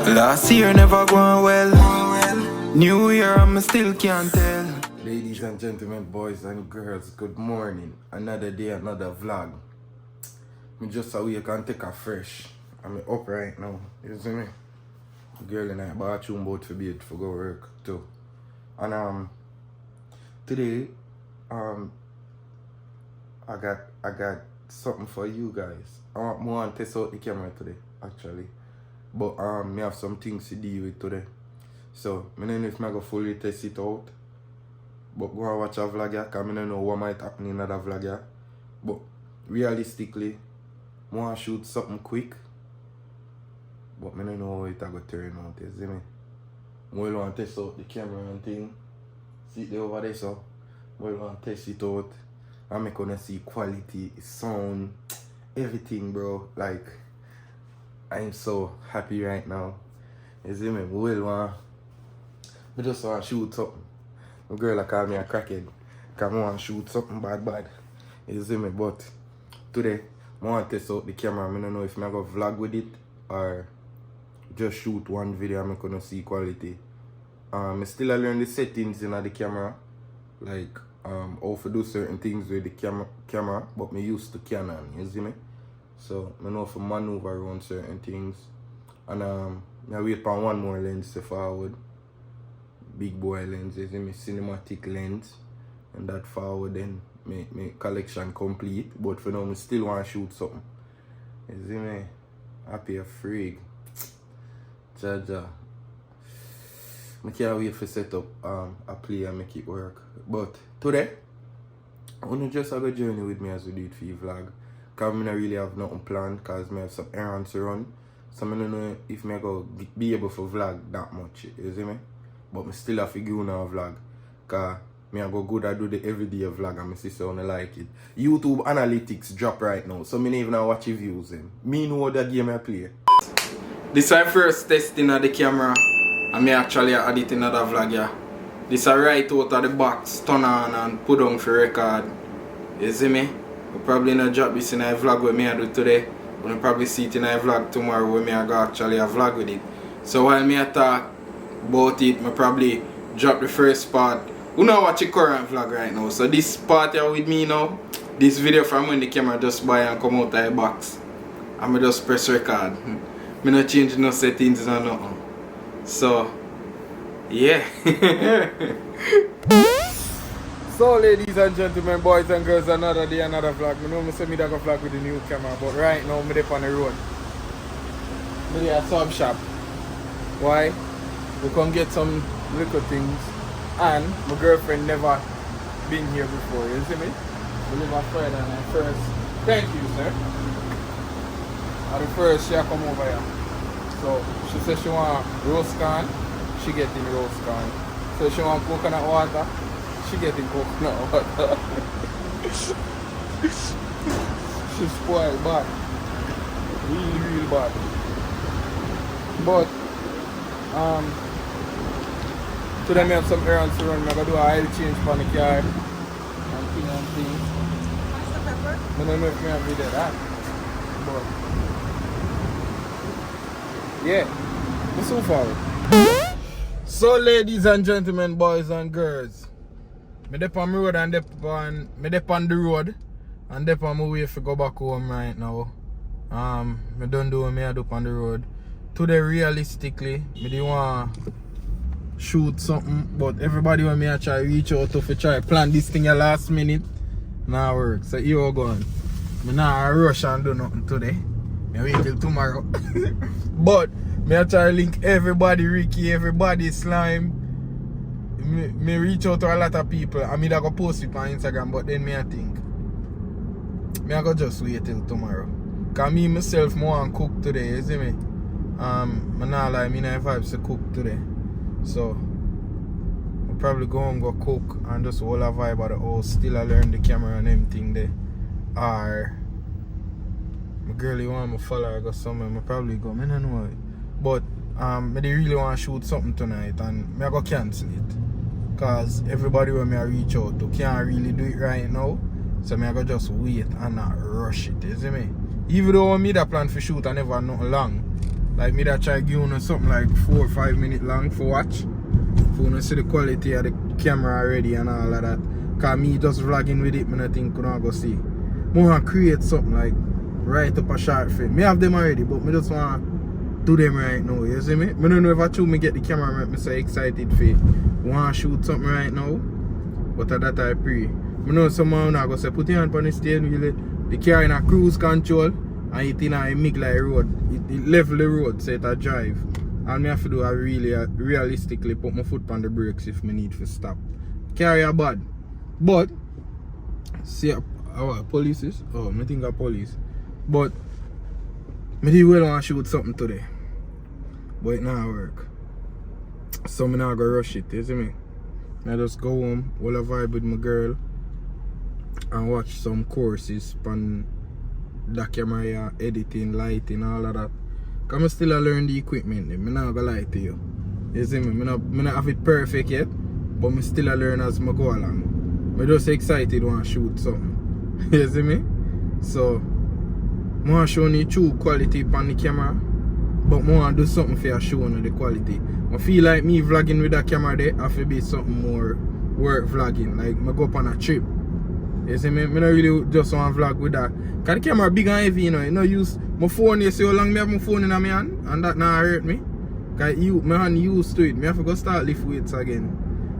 Last year never going well. New year I still can't tell. Ladies and gentlemen, boys and girls, good morning. Another day, another vlog. Me just awake and take a fresh. I'm up right now. You see me? Girl and I bathroom boat for bed for go work too. And today I got something for you guys. I want to test out the camera today, actually. But me have some things to deal with today. So I don't know if I go fully test it out. But go and watch a vlog here, because I don't know what might happen in another vlog here. But realistically, I want to shoot something quick. But I don't know how it will turn out, you see me? I want to test out the camera and thing. See it over there, so I want to test it out. I'm gonna see quality, sound, everything, bro. Like, I'm so happy right now. You see me? I just want to shoot something. My girl call me a crackhead because I want to shoot something bad. You see me? But today, I want to test out the camera. I don't know if I'm going to vlog with it or just shoot one video. I'm going to see quality. I still learn the settings in the camera. Like how to do certain things with the camera. But I used to Canon. You see me? So I know how to maneuver around certain things. And I wait for one more lens to forward. Big boy lens, you see me, cinematic lens. And that forward then my collection complete. But for now I still want to shoot something. You see me? Happy a freak. Jaja. I can't wait to set up a play and make it work. But today, I want to just have a journey with me as we do it for you vlog. Because I don't really have nothing planned because I have some errands to run. So I don't know if I go be able to vlog that much. You see me? But I still have to go on a vlog. Because I go good at do the everyday vlog and my sister don't like it. YouTube analytics drop right now. So I don't even watch the views. Me know that game I play. This is my first testing of the camera. And I actually edit another vlog here. This is right out of the box, turn on and put on for record. You see me? We'll probably not drop this in a vlog with me I do today. We'll probably see it in a vlog tomorrow where me I go actually a vlog with it. So while me I talk about it, I probably drop the first part. You know watch the current vlog right now. So this part here with me now, this video from when the camera just buy and come out of the box. And I just press record. I not change no settings or nothing. So, yeah. So, ladies and gentlemen, boys and girls, another day, another vlog. I know I say me that go vlog with the new camera, but right now, I'm on the road. I'm at a sub shop. Why? We come get some little things. And my girlfriend never been here before, you see me? We live a friend and at first, thank you, sir. At the first, she come over here. So she said she want roast corn, she getting roast corn. So she want coconut water, she getting coconut water. She spoiled bad. Real bad. But today I have some errands to run. I'm gonna do an oil change for the car and things. What's the pepper? I don't know if you have video that. But yeah, we're so forward. So ladies and gentlemen, boys and girls, me dep on the road and me dep on the road and dep on my way to go back home right now. Me don't do what me I do on the road. Today realistically, me didn't want to shoot something, but everybody when me I try reach out to try plan this thing at last minute, now work. So here we go. Me not rush and do nothing today. Me wait till tomorrow. But me I try to link everybody, Ricky, everybody, Slime. Me reach out to a lot of people and me that go post it on Instagram, but then me I think me I go just wait till tomorrow. Cause me myself more want cook today, you see me? Me not like me not vibes to cook today. So I'll probably go and go cook and just hold a vibe of the house, still I learn the camera and everything there. Or my girlie want me to follow her go somewhere, I probably go, I don't know. But I really want to shoot something tonight and I go cancel it. Cause everybody when me reach out to can't really do it right now. So I go just wait and not rush it, you see me? Even though I made a plan for shoot, I never nothing long. Like me that try give you something like 4 or 5 minutes long for watch. For you see the quality of the camera already and all of that. Cause me just vlogging with it, I think I go see. I want to create something like right up a short film. Me have them already, but I just want to do them right now. You see me? I don't know if I choose me get the camera make me so excited for it. Want to shoot something right now, but at that I pray. I know someone I go say put your hand on the steering wheel, the car in a cruise control, and it in a mig like road. It level the road so it a drive. And me have to do a really realistically put my foot on the brakes if me need to stop. Carry a bad. But see police is? Oh, I think of police. But me did well want to shoot something today. But it not work. So me not go rush it, you see me? I just go home, all a vibe with my girl and watch some courses on the camera, editing, lighting, all of that. Cause I still learn the equipment, I'm not gonna lie to you. You see me? I not have it perfect yet, but I still learn as I go along. I'm just excited when I shoot something. You see me? So I want to show you true quality on the camera, but I want to do something for showing the quality. I feel like me vlogging with that camera there have to be something more work vlogging. Like I go up on a trip. You see me? I don't really just want to vlog with that. Because the camera big and heavy, you know. You know, use my phone, you see how long I have my phone in my hand, and that now hurt me. Because my hand used to it. I have to go start lift weights again.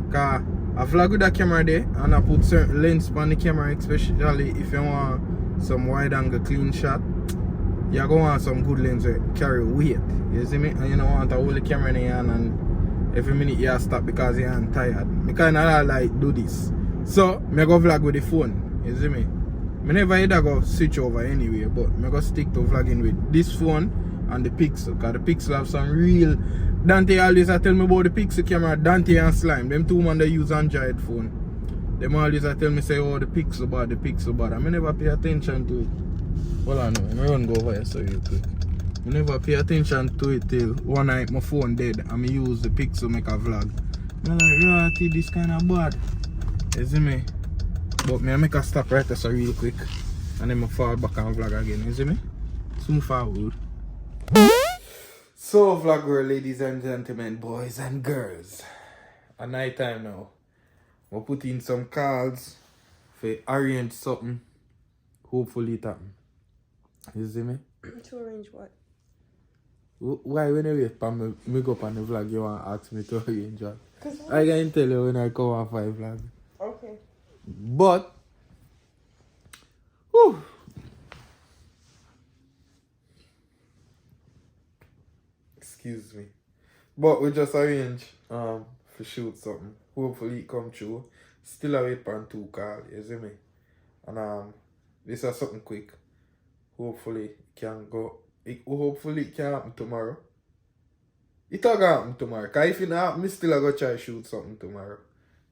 Because I vlog with that camera there, and I put certain lens on the camera, especially if you want some wide angle clean shot. You're going to want some good lens that carry weight. You see me? And you don't want to hold the camera in your hand and every minute you stop because you're tired. I kind of like do this. So, I go vlog with the phone. You see me? I never either go switch over anyway, but I go stick to vlogging with this phone and the Pixel. Because the Pixel have some real... Dante always tell me about the Pixel camera, Dante and Slime. Them two man they use Android phone. Them always tell me say, oh, the Pixel bad, the Pixel bad. I never pay attention to it. Well, I know. I'm going to go over here so real quick. I never pay attention to it till one night my phone dead and I use the Pixel make a vlog. I'm like, reality, this kind of bad. You see me? But me I make a stop right there so real quick. And then I fall back and vlog again. You see me? Soon forward. So vlogger, ladies and gentlemen, boys and girls. At night time now. We'll put in some calls for arrange something. Hopefully it happen. You see me? To arrange what? Why when you wait for me go up on the vlog you want to ask me to arrange what? I can tell you when I come on 5 vlog. Okay. But whew, excuse me. But we just arrange for shoot something. Hopefully it come true. Still a wait for 2 calls, you see me? And this is something quick. Hopefully it can go. Hopefully it can happen tomorrow. It will happen tomorrow. Because if it not happen, I still go try shoot something tomorrow.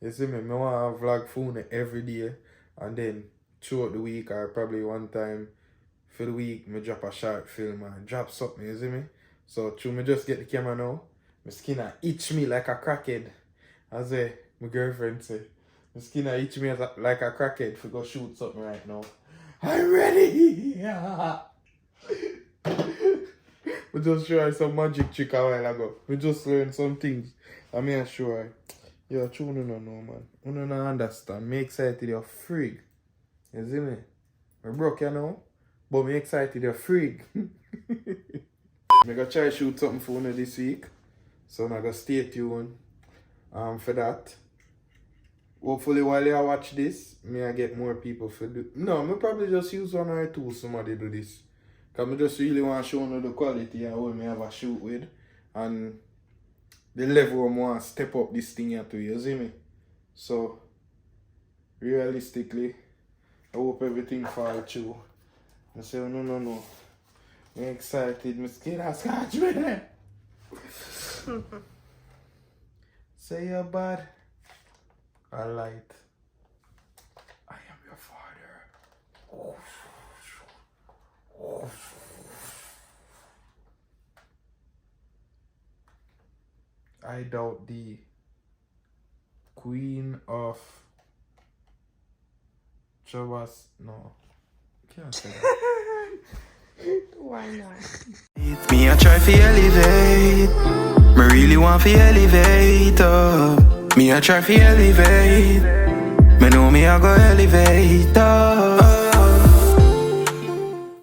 You see me? I want to vlog phone every day. And then throughout the week or probably one time for the week, I drop a short film and drop something, you see me? So through me just get the camera now, my skin itch me like a crackhead. As my girlfriend said. My skin itch me like a crackhead for go shoot something right now. I'm ready! We just try some magic trick a while ago. We just learned some things. I mean, sure. Yo, true, no, man. You don't understand. Me excited, you're freak. You see me? I broke you now, but me excited, you're freak. I'm gonna try to shoot something for you this week. So I'm gonna stay tuned for that. Hopefully while you watch this, I get more people for do. No, I probably just use 1 or 2 somebody do this. Because I just really want to show you the quality and what I have a shoot with. And the level I want to step up this thing here to, you see me? So, realistically, I hope everything falls through. I say, no. I'm excited, my skin has scratched me. Say you're bad. I light. I am your father. I doubt the Queen of Trabass. No, can't say that. Why not? Me I try fi elevate. Me really want fi elevate up. Me I try fi elevate. Me know me I go elevate up.